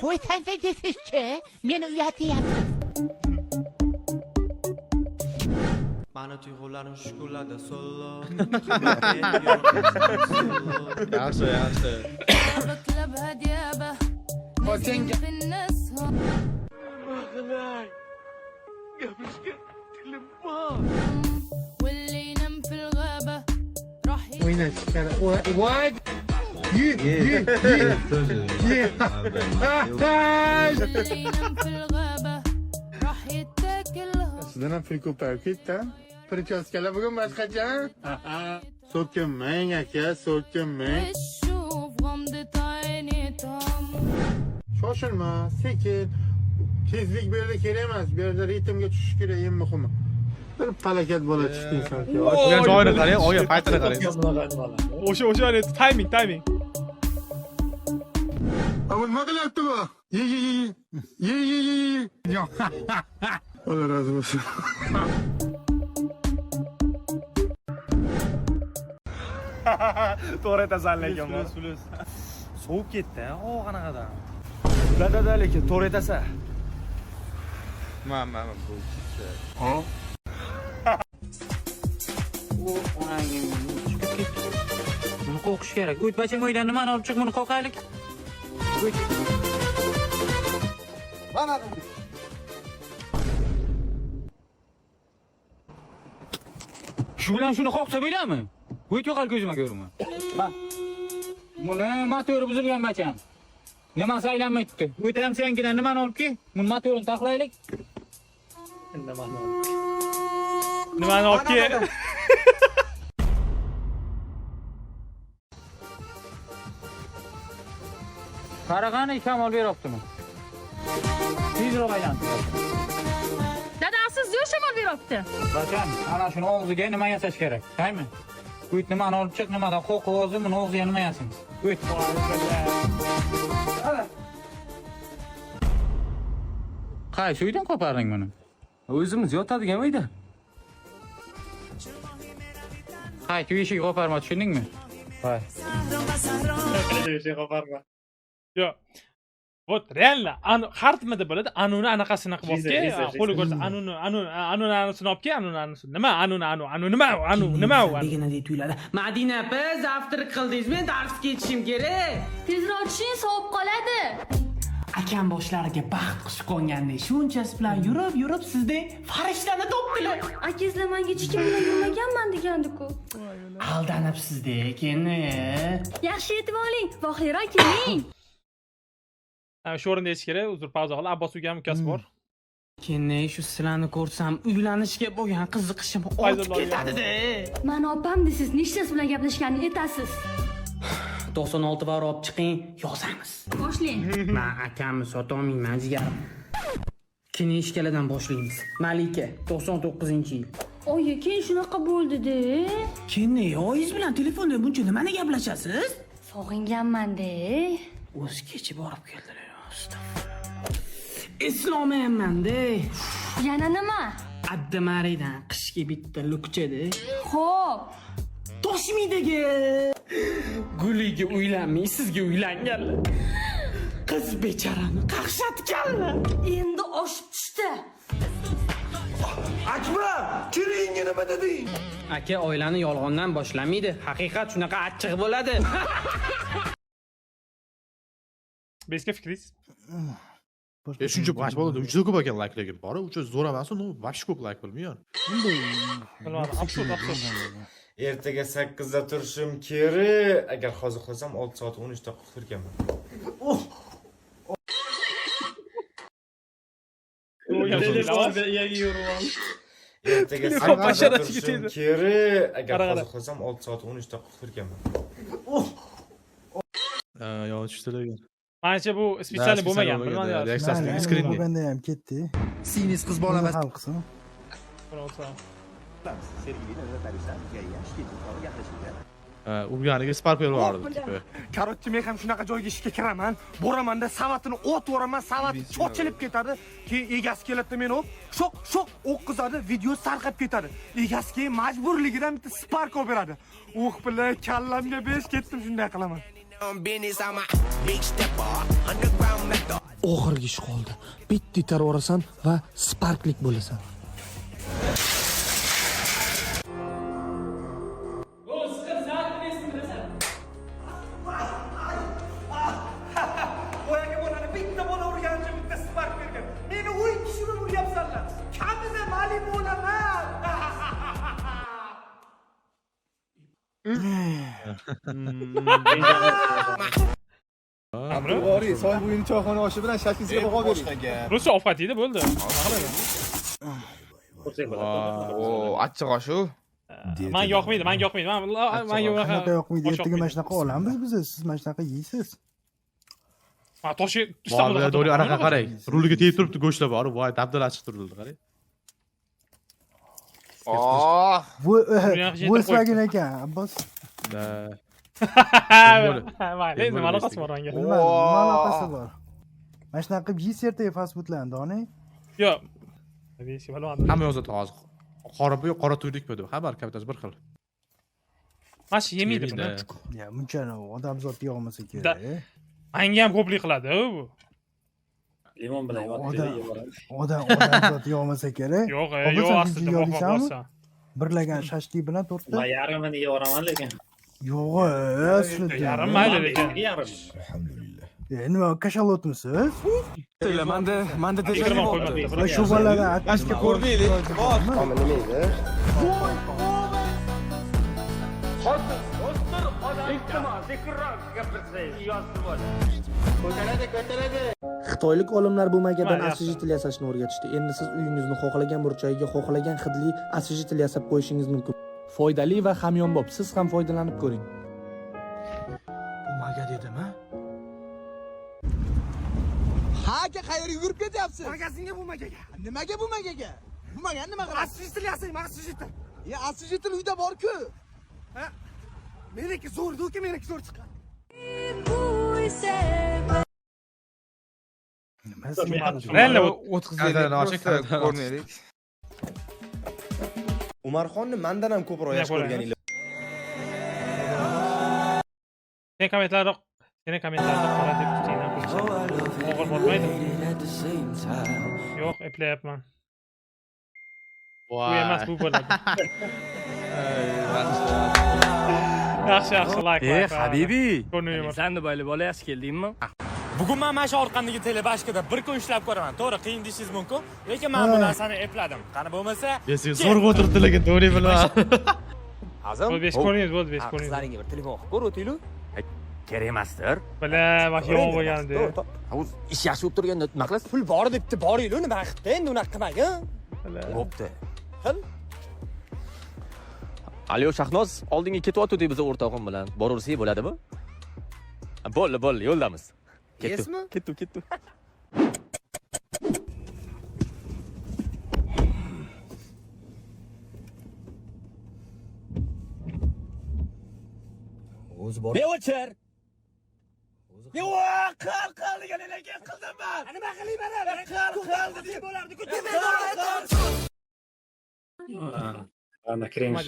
Qo'ysangda desizchi, meni uyatyapti. Mani tuyg'ularim shukurlarda so'llo. Yaxshi. Oching. Sizdan ham pul ko'payib ketdi. Prichoskalar bugun boshqacha. So'kinmang aka, so'kinmang. Shoshilma, sekin. Tezlik bu yerda kerak emas. Bu yerda ritmga tushish kerak, eng muhimi. Bir falokat bola chiqdi insonga. O'sha joyini qarang, oya paytini qarang. O'sha timing. Ama nima qilyapti bu? Ye. Allah razı olsun. To'g'ri aytasan lekin bu. Sovib ketdi, o qanaqadan. Da lekin to'g'ri aytasan. Ma bu. Ha? Buni qo'qish kerak. O'tmachang uydan nimani olib chiq, buni qo'qaylik. Mana. Shu bilan shuni qo'qsa bo'ladimi? Qo'y yo'qol ko'zimga ko'rma. Buni motori buzilgan bacham. Nimasi aylanmayapti? O'tam senkidan nimani olib kel? Buni motorini taxlaylik. Nimani olib kel? Qarag'ani kamol beryaptimi? Tezroq aylantir. Dadasiz zo'r shamol beryapti. Bacham, ana shuni og'ziga nima yasash kerak? Qaymi? Qo'yt nimani olib chiq, nimada qo'q o'zi, buni og'ziga nima yasaymiz? Qo'yt. Qaysi uydan qoparding buni? O'zimiz yotadigan uyda. Hay, tu eshik qo'parma, tushundingmi? Voy. Yo'q. Вот реально hartmada bo'ladi, anuni anaqasini qilib olib qo'li ko'rsa anuni olib kel, nima nima u deganidek tuyuladi. Madina opa, zavtrak qildingiz, men darsga ketishim kerak. Tezroq tushing, sovib qoladi. Akam boshlariga baxt qush qo'ngandek, shunchasi bilan yurib sizdek farishtani topdilar. Akangizlar menga hech kim bilan yurmaganman degandiku. Aldanibsiz-da, ekanni. Yaxshi yetib oling, Vohira keling. Shu o'rinda aytish kerak, uzr, pauza qilib, Abbos ukam ukasi bor. Keyin shu sizlarni ko'rsam, uylanishga bo'lgan qiziqishim ortib ketadi-da. Men opam desiz, nechtasi bilan gaplashganini aytasiz. 96 bor olib chiqing, yozamiz. Boshlang. Men akamni sotolmayman, jigarim. Keyin ishkaladan boshlaymiz. Malika, 99-yil. Oyi, keyin shunaqa bo'ldi-da. Keyin oyingiz bilan telefonda buncha nimani gaplashasiz? Sog'inganman-da. O'zi kecha borib keldilar. Islomayman-da. Yana nima? Addamaridan qishga bitta lukchada. Xo'p. Toshmiydagi Guliga uylanmay sizga uylanganlar. Qiz bechorani qaqshatganlar. Endi oshib tushdi. Akbar, kelinga nima deding? Aka, oilani yolg'ondan boshlamaydi. Haqiqat shunaqa achchiq bo'ladi. Bezga fikringiz? Shuncha bash bo'ladi, juda ko'p ekan like-lagan bor, ucha zo'r emas, u vash ko'p like bo'lmaydi. Bilmadim, absurd. Ertaga 8 da turishim kerak. Agar hozir qilsam 6 soat 13 daqiqa turganman. Ertaga 8 da turishim kerak. Agar hozir qilsam 6 soat 13 daqiqa turganman. Yo, tushdilagan. Menimcha bu spesial bo'lmagan, bilmadim. Reaksiyasi iskrin. Bo'lganda ham ketdi. Singiz qiz bola emas. Hal qilsin. Urganiga spark berib yubordi. Korotchi, men ham shunaqa joyga ishga kiraman. Boramanda savatini o't o'raman, savati cho'chilib ketadi. Keyin egasi keladi, meni shoq o'qqizadi, video sarqab ketadi. Egasi keyin majburligidan bitta spark olib beradi. Bilan kallamga besh ketdim, shunday qilaman. Oxirgi ish qoldi. Bitta tar o'rasan va sparklik bo'lasan. Boyaga bo'ladi, bitta bola urgancha bitta spark bergan. Meni 10 kishini uryapsanlar. Kamida ma'lum bo'laman. Abdug'oriy, soy bo'yini choyxona oshi bilan shakilsiga baho bering. Ruscha ovqat yedi, bo'ldi. Achchiq oshu. Men yoqmaydi. Men yoqmaydi. Qanaqa yoqmaydi? Ertaga mana shunaqa olamiz biz. Siz mana shunaqa yeysiz. Toshi Voy, do'li anaqa qarang. Ruliga tegib turibdi go'shtlar bor. Voy, dabdala achib turdi, qarang. Volkswagen ekan, Abbos. Mayli, nima aloqasi bor anga? Nima aloqasi bor? Mana shunaqa qilib yeysiz ertaga fast foodlarni, doni? Yo'q. Hamma yozadi hozir. Qora tuydikmi deb. Xabar kapitasi bir xil. Mash yemaydi buni. Ya, munchani odamzod yog'masa kerak. Menga ham ko'plik qiladi u. Limon bilan Odamzod yog'masa kerak. Yo'q, aslida birlagan shashlik bilan to'rtta. Men yarmini yeyaman lekin. Yo'q, yarim mayli lekin. Alhamdulillah. Nima kashalotmisiz? Manda Va shu bolalardan atashga ko'rmaylik. Nima edi? Xitoylik olimlar bu magadan освежитель yasashni o'rgatishdi. Endi siz uyingizni xohlagan burchagiga xohlagan hidli освежитель yasab qo'yishingiz mumkin. Foydali va hamyonbop. Siz ham foydalanib ko'ring. Bu maga dedimi? Ha, aka, qayerga yurib ketyapsiz? Magazinga bu magaga. Nimaga bu magaga? Bu magan nima qilasiz? Освежитель yasayman, освежитель. Ya, освежитель uyda bor-ku. Ha? Meniki zo'r-ku, meniki zo'r chiqqan. Real Umarxonni mendan ham ko'proq yaxshi ko'rganinglar. Seni kommentlarda qora deb tutinglar qo'ysa. Og'ir bo'lmaydi. Yo'q, eplayapman. Bu emas, bu bo'ladi. Yaxshi, like. Habibi. Ko'rmayman. Sen de böyle bola yaxshi keldingmi? Bugun men mana shu orqandagi telebashkada bir kun ishlab ko'raman. To'g'ri, qiyin deyishingiz mumkin, lekin men bu narsani epladim. Qani bo'lmasa, Siz zo'rg'a o'tiribdi lekin to'g'ri bilmayman. Azam. Bo'ldi, ko'ringiz, bo'ldi, ko'ringiz. Qizlaringga bir telefon qilib ko'r o'tinglar. Kerak emasdir. Bila, vaqt yomon bo'lgandi. Ish yaxshi bo'lib turganda nima qilasiz? Pul bor debdi, boringlar, nima qilibdi? Endi unaqa qilmang, ha? Bo'pti. Qil. Aliyo Shahnoz, oldinga ketyapti biz o'rtog'im bilan. Boraversak bo'ladimi? Bo'ldi, yo'ldamiz. Ketdi. O'zi bor. Beochar. Yo'q, qil degan lekin qildim men. Nima qilayman? Qil deb bo'lardi-ku. Ana kiramiz.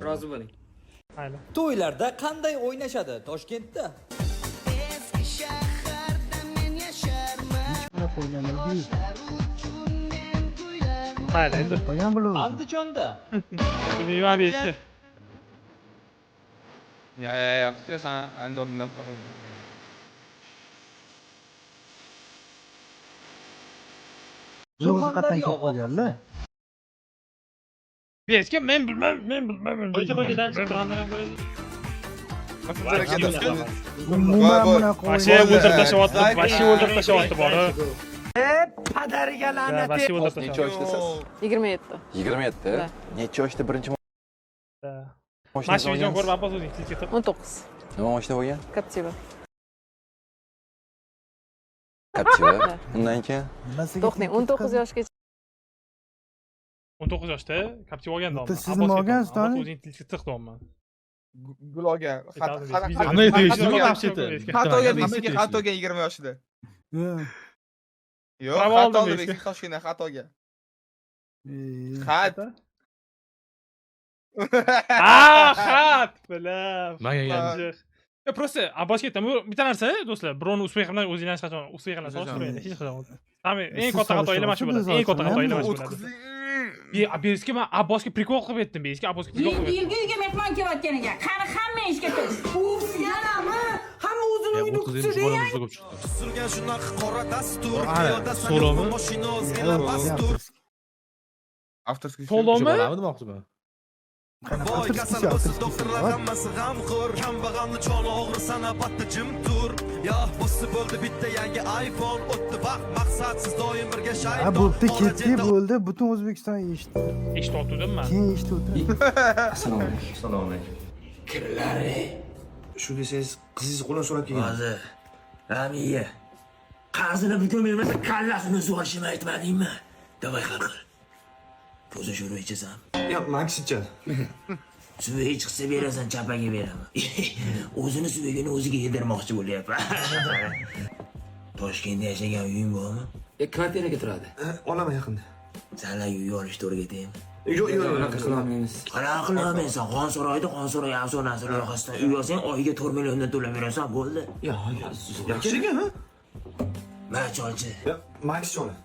Rozi bo'ling. Mayli. To'ylarda qanday o'ynashadi Toshkentda? Mayli, endi Qo'ygan bo'ladi. Andijonda. Bilmayman bechi. yaxshi, sen Andijondan O'zi qatdan kelib qolganlar. Bechi men bilmayman. Qo'ydan chiqqanlar bo'ladi. Vashi o'ldirib tashlayapti, vashi o'ldirib tashlayapti bori. Padariga la'nat. Vashi o'ldirib Necha tashlayapti. yoshda siz? 27. 27? Necha yoshda birinchi Mashina videoni ko'rib Abbos o'zing tilga ketib. 19. nima mashina bo'lgan? Captiva. Captiva. Undan keyin To'xtang, 19 yoshgacha. 19 yoshda Captiva olganda. Siz nima olgansiz, Toni? Abbos o'zing tilga tiqdimman. Guloga. Qanday deyishni topshirdi. Xatoga 20 yoshida. Yo'q, xato oldi Toshkentda xatoga. Xat. Xat bilan. Просто Abbosga aytaman, bitta narsa do'stlar, birovni uspeh bilan o'zingiz qachon uspeh bilan solishtirmaydi, hech qachon. Sami eng katta xato ilm shu bo'ladi. Eng katta xato ilm shu bo'ladi. Bezga men Abbosga prikol qilib aytdim, bezga Abbosga prikol qilib aytdim. Yilga uyga mehmon kelayotganiga qani hamma ishga tush. Uf, yanami? Hamma o'zini uyida kutsa Qisilgan shunaqa qora dastur, solomi mashina o'zgalar bastur. Avtorskiy Solomi? Demoqchiman. Voy kasal bo'lsa doktorlar hammasi g'amxo'r, kambag'alni joni og'risa navbatda jim tur. Ya bo'lsa bo'ldi bitta yangi iPhone, o'tdi vaqt maqsadsiz doim birga shayton. Ha, bo'pti, ketdi, bo'ldi. Butun O'zbekiston eshitdi. Eshituvdimmi? Keyin eshituvdi. Assalomu alaykum. Assalomu alaykum. Kirlari. Shu desangiz, qizingiz qo'ldan so'rab kelgan. Hozir. Ramiya. Qazini butun bermasa kallasini so'rashimni aytmadingmi? Davay qil. Ko'zin sho'rva ichasan. Yo'q, Max ichadi. Suvi chiqsa berasan, chapaga beraman. O'zini suvigini o'ziga yedirmoqchi bo'lyapman. Toshkentda yashagan uying bormi? Kvartiraga turadi. Olaman yaqinda. Sanlar uy olish to'g'riga tegmi? Yo'q, unaqa qilolmaymiz. Qanaqa qilolmaysan? Xonsaroy afsonasi loyihasidan uy olsang, oyiga 4 milliondan to'lab berasan, bo'ldi. Yo'q, yaxshi-ku, ha? Men cholchi. Yo'q, Max cho'la.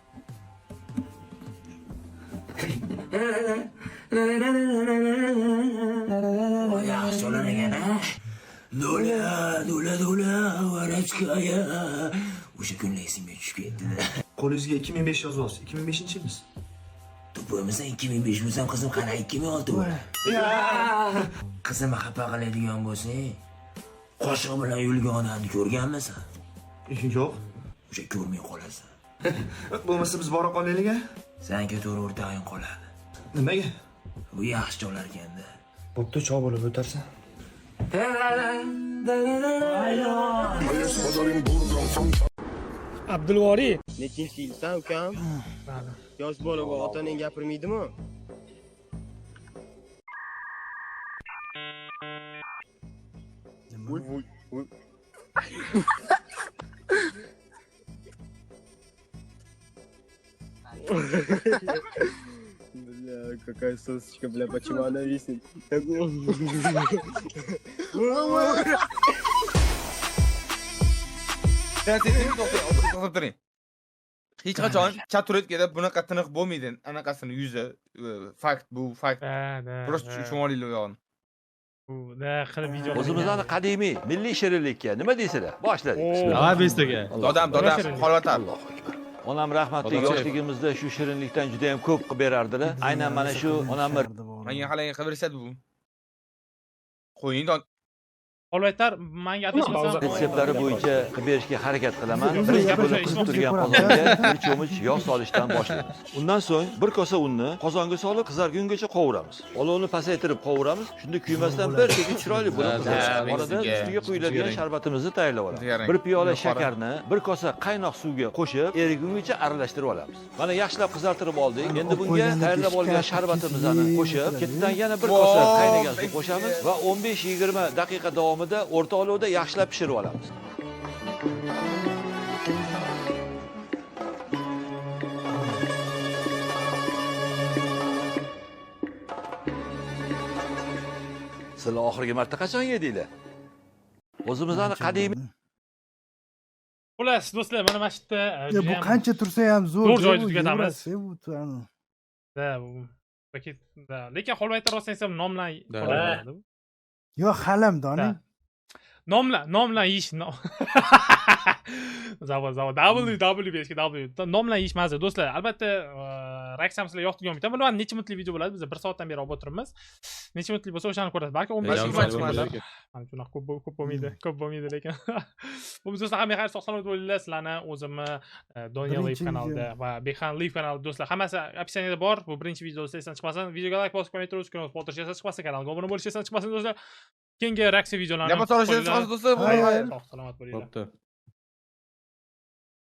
Yaxshi cho'lar ekan, ha? Do'la, varachkaya. O'sha kunlar esimga tushib ketdi. Qo'lingizga 2005 yozib olsiz. 2005-yilmiz. Bo'lmasa 2005 bo'lsam, qizim qana 2006 bo'l. Qizim xafa qiladigan bo'lsang, qoshiq bilan yulgan odamni ko'rganmisan? Yo'q. O'sha ko'rmay qolasan. Bo'lmasa biz bora qolaylik-a? Senga to'g'ri o'rtog'ing qoladi. Nimaga? Bu yaxshi cho'lar ekanda. Bo'pti, choy bo'lib o'tarsan. Abdulvoriy. Nechinchi yilsan, ukam? Yosh bola va otaning gapirmaydimi? Какая сосочка, бля, почему она висит? To'xtab turing. Hech qachon chat ruletkada bunaqa tiniq bo'lmaydi. Anaqasini yuzi fakt bu fakt. Просто tushunib olinglar u yog'ini. Da qilib video. O'zimizning qadimiy milliy shirinlikka nima deysizlar? Boshladik. Ha, bestaga. Dodam qolatar. Onam rahmatli yoshligimizda shu shirinlikdan juda ham ko'p qilib berardilar. Aynan mana shu onamni Menga qalay qilib berishadi bu. Qo'ying Holvaytar menga adashmasam retseptlari bo'yicha qilib berishga harakat qilaman. Birinchi bo'lib qizib turgan qozonga bir cho'mich yog' solishdan boshlaymiz. Undan so'ng bir kosa unni qozonga solib qizargungacha qovuramiz. Olovni pasaytirib qovuramiz. Shunda kuymasdan bir chekit chiroyli bo'lib qizaradi. Orada ustiga quyiladigan sharbatimizni tayyorlab olamiz. Bir piyola shakarni bir kosa qaynoq suvga qo'shib, erigungacha aralashtirib olamiz. Mana yaxshilab qizartirib oldik. Endi bunga tayyorlab olgan sharbatimizni qo'shib, ketidan yana bir kosa qaynagan suv qo'shamiz va 15-20 daqiqa davomida o'rta olovda yaxshilab pishirib olamiz. Sizlar oxirgi marta qachon yedinglar? O'zimizning qadimiy Xullas, do'stlar, mana mana shu yerda bu qancha tursa ham zo'r joyda tugatamiz. Da, lekin Holvaytar rostdan aytsam nomlan Yo'q, halam doni. Nomlan yeyish. Zavod www. Nomlan yeyish mazza do'stlar. Albatta, reaksiyam sizlarga yoqtirgan bitam. Bular necha minutlik video bo'ladi? Biz 1 soatdan beri olib o'tiribmiz. Necha minutlik bo'lsa o'shani ko'rasiz. Balki 15 minut chiqadi. Mana shunaqa ko'p bo'lmaydi lekin. Bu do'stlar, hamma xayr, sog'-salomat bo'linglar. Sizlarni o'zimni Doniel Live kanalida va Behan Live kanalida do'stlar, hammasi opsiyada bor. Bu birinchi video esdan chiqmasin. Videoga like bosib qo'ying, turib o'tirishasiz, chiqmasin, kanalga obuna bo'lishingiz chiqmasin do'stlar. Keyingi reaksiya videolarni Nima so'rashingiz hozir do'stlar? Sog' salomat bo'linglar.